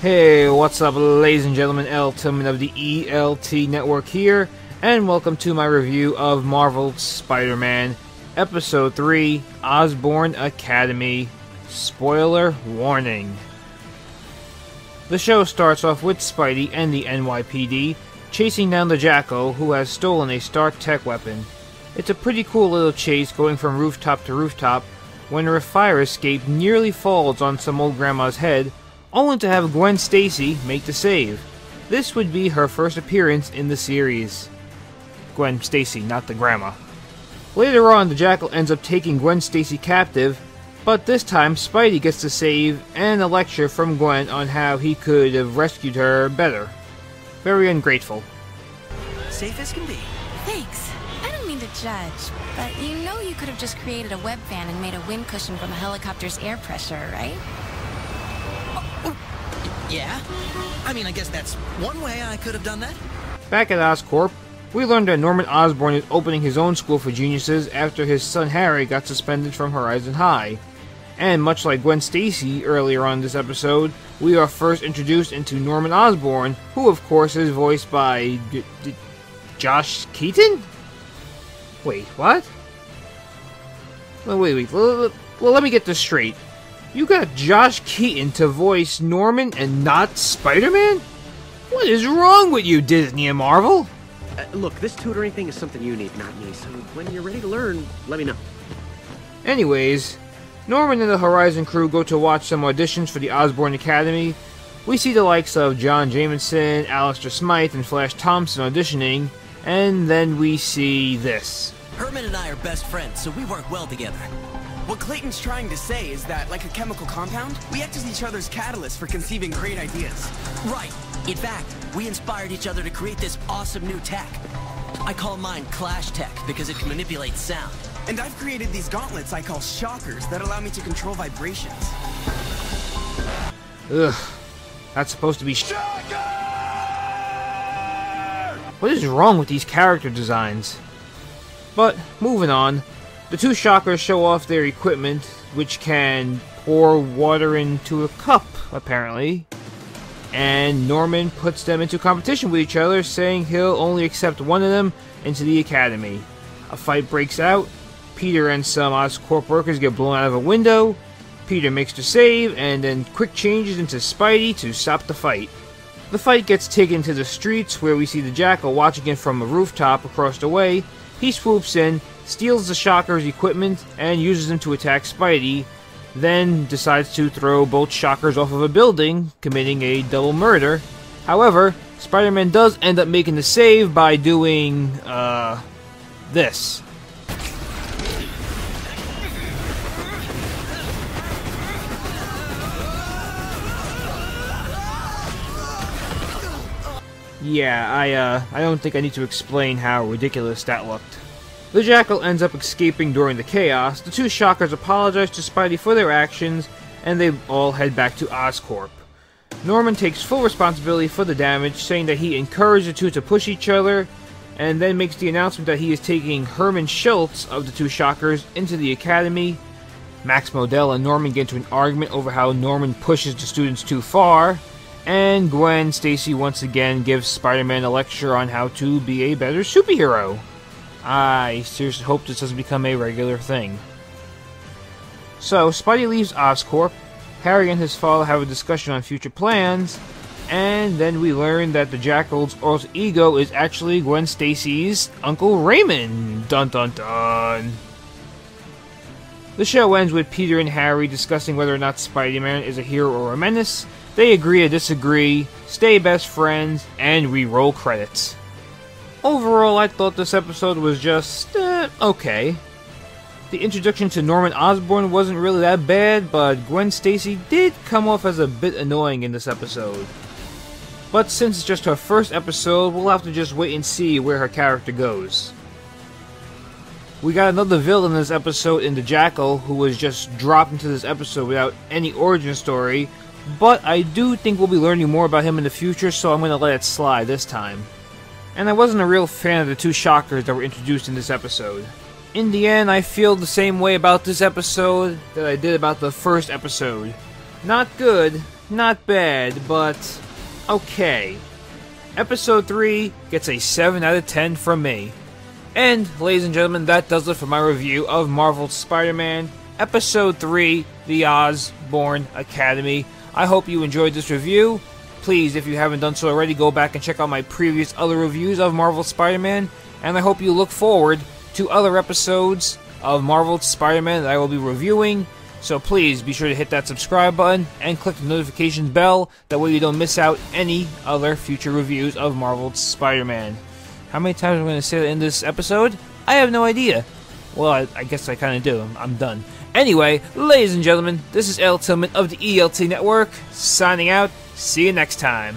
Hey, what's up, ladies and gentlemen? L. Tillman of the ELT Network here, and welcome to my review of Marvel's Spider-Man, Ep.3, Osborn Academy. Spoiler warning. The show starts off with Spidey and the NYPD chasing down the Jackal, who has stolen a Stark Tech weapon. It's a pretty cool little chase going from rooftop to rooftop when a fire escape nearly falls on some old grandma's head, only to have Gwen Stacy make the save. This would be her first appearance in the series. Gwen Stacy, not the grandma. Later on, the Jackal ends up taking Gwen Stacy captive, but this time Spidey gets the save and a lecture from Gwen on how he could have rescued her better. Very ungrateful. Safe as can be. Thanks. I don't mean to judge, but you know you could have just created a web fan and made a wind cushion from a helicopter's air pressure, right? Yeah? I mean, I guess that's one way I could have done that. Back at Oscorp, we learned that Norman Osborn is opening his own school for geniuses after his son Harry got suspended from Horizon High. And much like Gwen Stacy earlier on this episode, we are first introduced into Norman Osborn, who of course is voiced by Josh Keaton? Wait, what? Wait. Well, let me get this straight. You got Josh Keaton to voice Norman and not Spider-Man? What is wrong with you, Disney and Marvel? Look, this tutoring thing is something you need, not me, so when you're ready to learn, let me know. Anyways, Norman and the Horizon crew go to watch some auditions for the Osborn Academy. We see the likes of John Jameson, Alistair Smythe, and Flash Thompson auditioning, and then we see this. Herman and I are best friends, so we work well together. What Clayton's trying to say is that, like a chemical compound, we act as each other's catalyst for conceiving great ideas. Right. In fact, we inspired each other to create this awesome new tech. I call mine Clash Tech because it can manipulate sound. And I've created these gauntlets I call shockers that allow me to control vibrations. Ugh. That's supposed to be Shocker! What is wrong with these character designs? But, moving on. The two Shockers show off their equipment, which can pour water into a cup, apparently. And Norman puts them into competition with each other, saying he'll only accept one of them into the Academy. A fight breaks out. Peter and some Oscorp workers get blown out of a window. Peter makes the save, and then quick changes into Spidey to stop the fight. The fight gets taken to the streets, where we see the Jackal watching it from a rooftop across the way. He swoops in, steals the Shocker's equipment, and uses them to attack Spidey, then decides to throw both Shockers off of a building, committing a double murder. However, Spider-Man does end up making the save by doing, this. Yeah, I don't think I need to explain how ridiculous that looked. The Jackal ends up escaping during the chaos. The two Shockers apologize to Spidey for their actions, and they all head back to Oscorp. Norman takes full responsibility for the damage, saying that he encouraged the two to push each other, and then makes the announcement that he is taking Herman Schultz of the two Shockers into the Academy. Max Modell and Norman get into an argument over how Norman pushes the students too far, and Gwen Stacy once again gives Spider-Man a lecture on how to be a better superhero. I seriously hope this doesn't become a regular thing. So, Spidey leaves Oscorp, Harry and his father have a discussion on future plans, and then we learn that the Jackal's alter ego is actually Gwen Stacy's Uncle Raymond. Dun dun dun. The show ends with Peter and Harry discussing whether or not Spider-Man is a hero or a menace. They agree to disagree, stay best friends, and we roll credits. Overall, I thought this episode was just, okay. The introduction to Norman Osborn wasn't really that bad, but Gwen Stacy did come off as a bit annoying in this episode. But since it's just her first episode, we'll have to just wait and see where her character goes. We got another villain in this episode in the Jackal, who was just dropped into this episode without any origin story, but I do think we'll be learning more about him in the future, so I'm going to let it slide this time. And I wasn't a real fan of the two Shockers that were introduced in this episode. In the end, I feel the same way about this episode that I did about the first episode. Not good, not bad, but okay. Episode 3 gets a 7 out of 10 from me. And, ladies and gentlemen, that does it for my review of Marvel's Spider-Man, Episode 3, The Osborn Academy. I hope you enjoyed this review. Please, if you haven't done so already, go back and check out my previous other reviews of Marvel's Spider-Man. And I hope you look forward to other episodes of Marvel's Spider-Man that I will be reviewing. So please be sure to hit that subscribe button and click the notification bell. That way you don't miss out any other future reviews of Marvel's Spider-Man. How many times am I going to say that in this episode? I have no idea. Well, I guess I kind of do. I'm done. Anyway, ladies and gentlemen, this is L. Tillman of the ELT Network, signing out. See you next time.